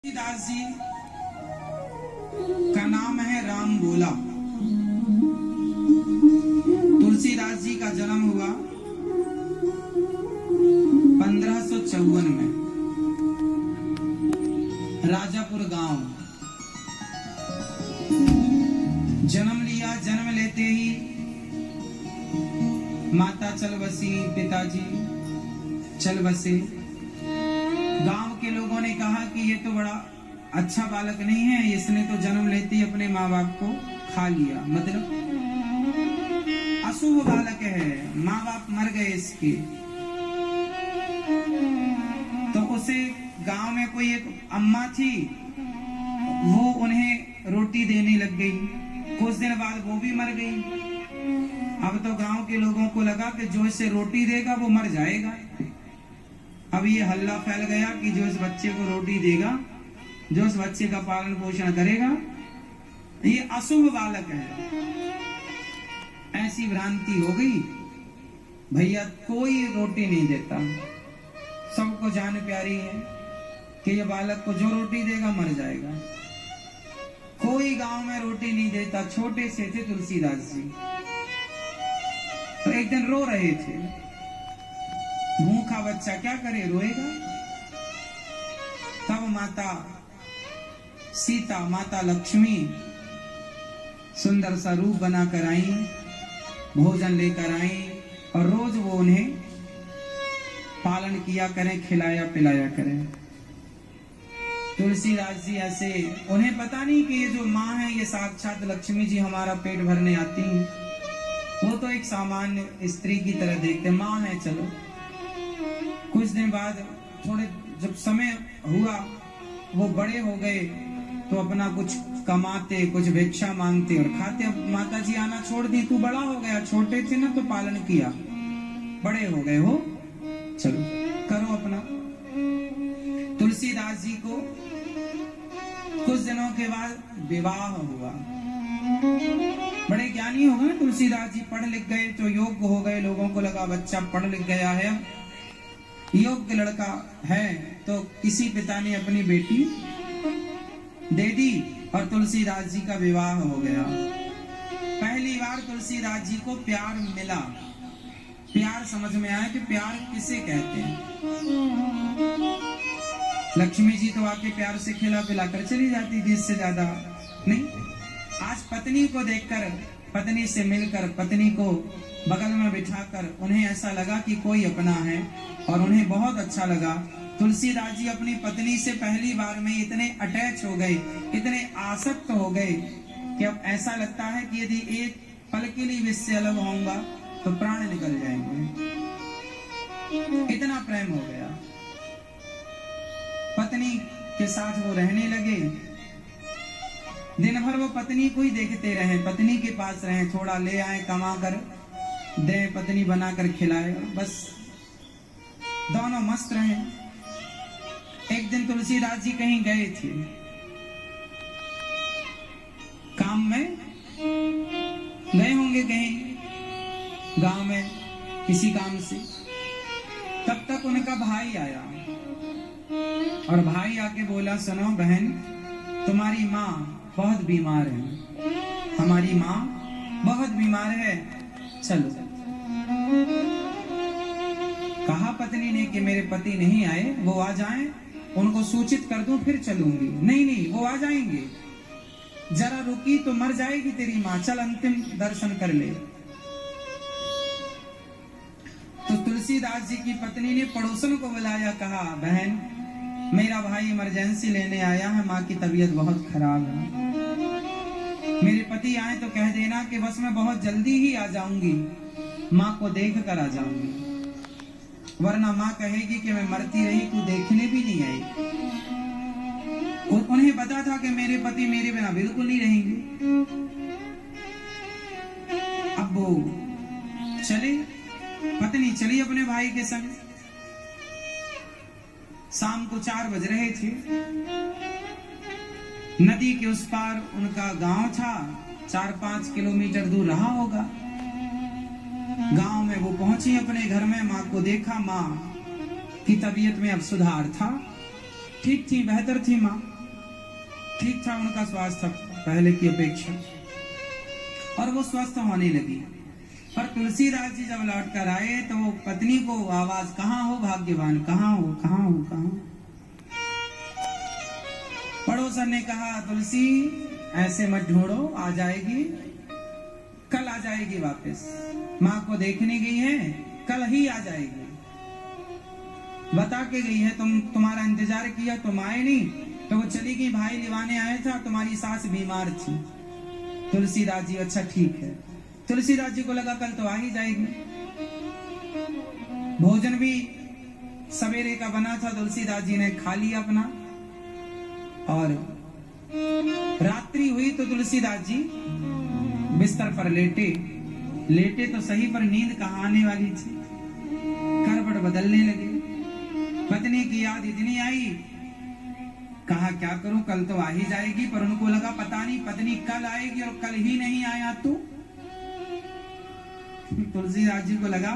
तुलसीदास जी का नाम है राम बोला। तुलसीदास जी का जन्म हुआ 1554 में राजापुर गांव। जन्म लिया, जन्म लेते ही माता चल बसी, पिताजी चल बसे। गांव के लोगों ने कहा कि ये तो बड़ा अच्छा बालक नहीं है, इसने तो जन्म लेते ही अपने माँ बाप को खा लिया, मतलब अशुभ बालक है, माँ बाप मर गए इसके। तो उसे गांव में कोई एक अम्मा थी, वो उन्हें रोटी देने लग गई। कुछ दिन बाद वो भी मर गई। अब तो गांव के लोगों को लगा कि जो इसे रोटी देगा वो मर जाएगा। अब ये हल्ला फैल गया कि जो इस बच्चे को रोटी देगा, जो इस बच्चे का पालन पोषण करेगा, ये अशुभ बालक है। ऐसी भ्रांति हो गई, भैया कोई रोटी नहीं देता। सबको जान प्यारी है कि ये बालक को जो रोटी देगा मर जाएगा। कोई गांव में रोटी नहीं देता। छोटे से थे तुलसीदास जी, तो एक दिन रो रहे थे। भूखा बच्चा क्या करे, रोएगा। तब माता सीता, माता लक्ष्मी सुंदर सा रूप बनाकर आई, भोजन लेकर आई और रोज वो उन्हें पालन किया करें, खिलाया पिलाया करें। तुलसीदास जी ऐसे, उन्हें पता नहीं कि ये जो माँ है ये साक्षात लक्ष्मी जी हमारा पेट भरने आती हैं। वो तो एक सामान्य स्त्री की तरह देखते, माँ है चलो। कुछ दिन बाद थोड़े जब समय हुआ, वो बड़े हो गए, तो अपना कुछ कमाते, कुछ भिक्षा मांगते और खाते। अब माता जी आना छोड़ दी, तू बड़ा हो गया, छोटे थे ना तो पालन किया, बड़े हो गए हो, चलो करो अपना। तुलसीदास जी को कुछ दिनों के बाद विवाह हुआ। बड़े ज्ञानी हो गए तुलसीदास जी, पढ़ लिख गए तो योग्य हो गए। लोगों को लगा बच्चा पढ़ लिख गया है, योग्य लड़का है, तो किसी पिता ने अपनी बेटी दे दी और तुलसीदास जी का विवाह हो गया। पहली बार तुलसीदास जी को प्यार मिला। प्यार समझ में आया कि प्यार किसे कहते हैं। लक्ष्मी जी तो आके प्यार से खिला पिलाकर चली जाती थी, इससे ज्यादा नहीं। आज पत्नी को देखकर, पत्नी से मिलकर, पत्नी को बगल में बिठाकर उन्हें ऐसा लगा कि कोई अपना है और उन्हें बहुत अच्छा लगा। तुलसीदास जी अपनी पत्नी से पहली बार में इतने अटैच हो गए, इतने आसक्त हो गए कि अब ऐसा लगता है कि यदि एक पल के लिए इससे अलग होऊंगा तो प्राण निकल जाएंगे। इतना प्रेम हो गया। पत्नी के साथ वो रहने लगे। दिन भर वो पत्नी को ही देखते रहे, पत्नी के पास रहे, थोड़ा ले आए कमा कर दे, पत्नी बनाकर खिलाए, बस दोनों मस्त रहे। एक दिन तुलसीदास जी कहीं गए थे काम में, गए होंगे कहीं गांव में किसी काम से। तब तक उनका भाई आया और भाई आके बोला, सुनो बहन, तुम्हारी माँ बहुत बीमार है, हमारी माँ बहुत बीमार है, चलो। कहा पत्नी ने कि मेरे पति नहीं आए, वो आ जाएं, उनको सूचित कर दूं फिर चलूंगी। नहीं नहीं, वो आ जाएंगे, जरा रुकी तो मर जाएगी तेरी माँ, चल अंतिम दर्शन कर ले। तो तुलसीदास जी की पत्नी ने पड़ोसन को बुलाया, कहा बहन मेरा भाई इमरजेंसी लेने आया है, माँ की तबीयत बहुत खराब है, मेरे पति आए तो कह देना कि बस मैं बहुत जल्दी ही आ जाऊंगी, माँ को देख कर आ जाऊंगी, वरना माँ कहेगी कि मैं मरती रही, तू देखने भी नहीं आई। उन्हें पता था कि मेरे पति मेरे बिना बिल्कुल नहीं रहेंगे। अब वो चले, पत्नी चली अपने भाई के संग। शाम को 4 बज रहे थे। नदी के उस पार उनका गांव था, 4-5 किलोमीटर दूर रहा होगा। गांव में वो पहुंची अपने घर में, माँ को देखा, माँ की तबीयत में अब सुधार था, ठीक थी, बेहतर थी माँ। ठीक था उनका स्वास्थ्य पहले की अपेक्षा, और वो स्वस्थ होने लगी। पर तुलसीदास जी जब लौट कर आए तो वो पत्नी को आवाज, कहाँ हो भाग्यवान, कहाँ हो, कहाँ हो, कहाँ हो। पड़ोसन ने कहा, तुलसी ऐसे मत ढूंढो, आ जाएगी, कल आ जाएगी वापस। माँ को देखने गई है, कल ही आ जाएगी। बता के गई है, तुम्हारा इंतजार किया, तुम आए नहीं, तो वो चली गई, भाई लिवाने आया था, तुम्हारी सास बीमार थी। तुलसीदास जी, अच्छा ठीक है। तुलसीदास जी को लगा कल तो आ ही जाएगी। भोजन भी सवेरे का बना था, तुलसीदास जी ने खा लिया अपना, और रात्रि हुई तो तुलसीदास जी बिस्तर पर लेटे तो सही, पर नींद कहाँ आने वाली थी। करवट बदलने लगे। पत्नी की याद इतनी आई, कहा क्या करूं, कल तो आ ही जाएगी। पर उनको लगा पता नहीं पत्नी कल आएगी और कल ही नहीं आया तो। तुलसीदास जी को लगा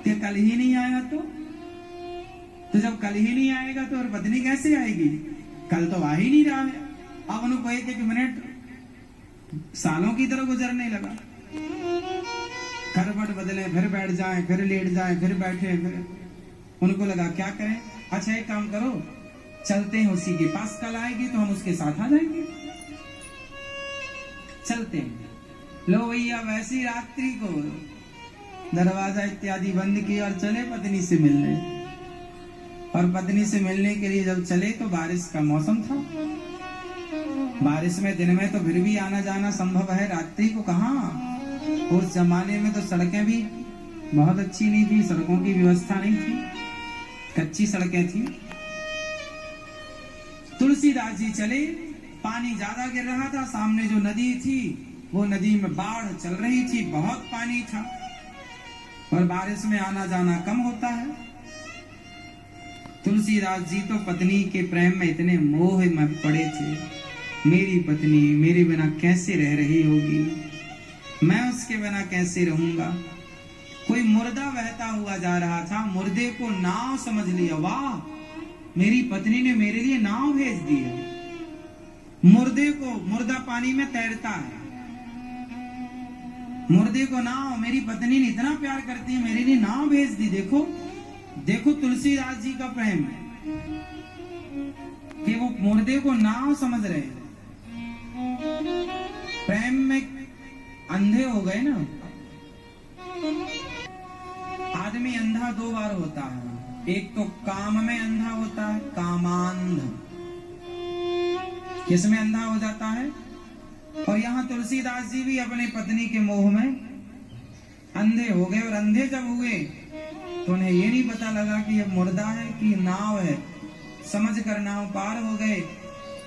कि कल ही नहीं आया तो जब कल ही नहीं आएगा तो और पत्नी कैसे आएगी, कल तो आ ही नहीं रहा है। अब उनको एक मिनट सालों की तरह गुजरने लगा। करवट बदले, फिर बैठ जाए, फिर लेट जाए, फिर बैठे, फिर उनको लगा क्या करें। अच्छा एक काम करो, चलते हैं उसी के पास, कल आएगी तो हम उसके साथ आ जाएंगे, चलते हैं। लो भैया, वैसी रात्रि को दरवाजा इत्यादि बंद किया और चले पत्नी से मिलने। और पत्नी से मिलने के लिए जब चले तो बारिश का मौसम था। बारिश में दिन में तो फिर भी आना जाना संभव है, रात्रि को कहाँ। उस जमाने में तो सड़कें भी बहुत अच्छी नहीं थी, सड़कों की व्यवस्था नहीं थी, कच्ची सड़कें थी। तुलसीदास जी चले, पानी ज्यादा गिर रहा था। सामने जो नदी थी वो नदी में बाढ़ चल रही थी, बहुत पानी था, और बारिश में आना जाना कम होता है। तुलसीदास जी तो पत्नी के प्रेम में इतने मोह में पड़े थे, मेरी पत्नी मेरे बिना कैसे रह रही होगी, मैं उसके बिना कैसे रहूंगा। कोई मुर्दा बहता हुआ जा रहा था, मुर्दे को नाव समझ लिया, वाह मेरी पत्नी ने मेरे लिए नाव भेज दी है। मुर्दे को, मुर्दा पानी में तैरता है, मुर्दे को नाव, मेरी पत्नी ने इतना प्यार करती है, मेरे लिए नाव भेज दी। देखो देखो तुलसीदास जी का प्रेम है कि वो मुर्दे को नाव समझ रहे हैं। प्रेम में अंधे हो गए ना। आदमी अंधा दो बार होता है, एक तो काम में अंधा होता है, कामांध, किसमें अंधा हो जाता है। और यहाँ तुलसीदास जी भी अपने पत्नी के मोह में अंधे हो गए। और अंधे जब हुए तो उन्हें ये नहीं पता लगा कि ये मुर्दा है कि नाव है, समझ कर नाव पार हो गए।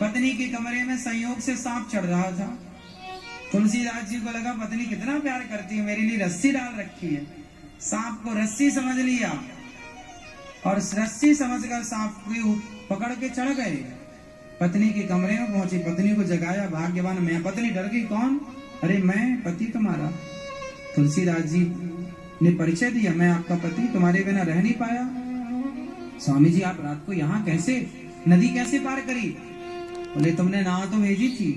पत्नी के कमरे में संयोग से सांप चढ़ रहा था। तुलसीदास जी को लगा पत्नी कितना प्यार करती है, मेरे लिए रस्सी डाल रखी है। सांप को रस्सी समझ लिया और रस्सी समझकर सांप को पकड़ के चढ़ गए। पत्नी के कमरे में पहुंची, पत्नी को जगाया, भाग्यवान मैं। पत्नी डर गई, कौन? अरे मैं पति तुम्हारा। तुलसीदास जी ने परिचय दिया, मैं आपका पति, तुम्हारे बिना रह नहीं पाया। स्वामी जी आप रात को यहाँ कैसे, नदी कैसे पार करी? बोले तुमने नाव तो भेजी थी।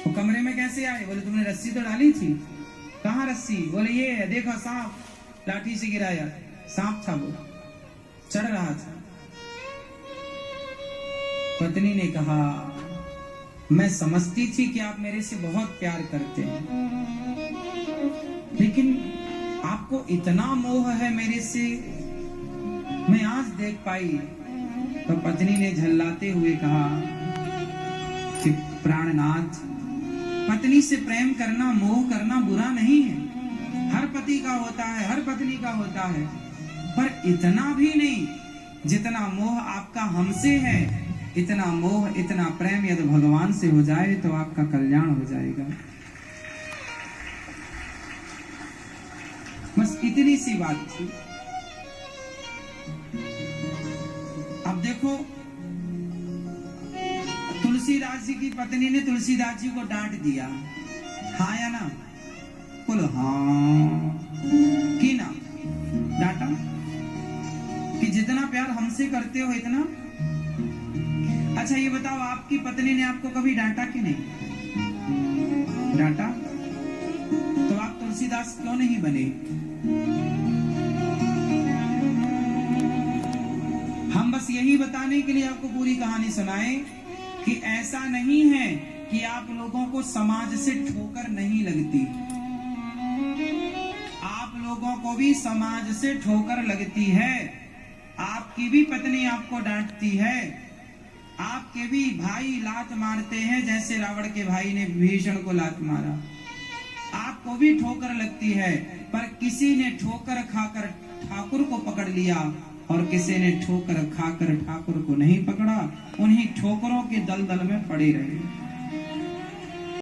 वो कमरे में कैसे आए? बोले तुमने रस्सी तो डाली थी। कहाँ रस्सी? बोले ये है, देखो सांप, लाठी से गिराया, सांप था, वो चढ़ रहा था। पत्नी ने कहा मैं समझती थी कि आप मेरे से बहुत प्यार करते हैं, लेकिन आपको इतना मोह है मेरे से, मैं आज देख पाई। तो पत्नी ने झल्लाते हुए कहा कि प्राणनाथ, पत्नी से प्रेम करना, मोह करना बुरा नहीं है, हर पति का होता है, हर पत्नी का होता है, पर इतना भी नहीं जितना मोह आपका हमसे है। इतना मोह, इतना प्रेम यदि भगवान से हो जाए तो आपका कल्याण हो जाएगा। बस इतनी सी बात थी। अब देखो तुलसीदास जी की पत्नी ने तुलसीदास जी को डांट दिया, हाँ या ना? बोलो हाँ। की ना डांटा कि जितना प्यार हमसे करते हो इतना। अच्छा ये बताओ, आपकी पत्नी ने आपको कभी डांटा कि नहीं डांटा? तो आप तुलसीदास क्यों नहीं बने? हम बस यही बताने के लिए आपको पूरी कहानी सुनाए कि ऐसा नहीं है कि आप लोगों को समाज से ठोकर नहीं लगती, आप लोगों को भी समाज से ठोकर लगती है। आपकी भी पत्नी आपको डांटती है, आपके भी भाई लात मारते हैं, जैसे रावण के भाई ने विभीषण को लात मारा। आपको भी ठोकर लगती है, पर किसी ने ठोकर खाकर ठाकुर को पकड़ लिया और किसी ने ठोकर खाकर ठाकुर को नहीं पकड़ा, उन्हीं ठोकरों के दलदल में पड़े रहे।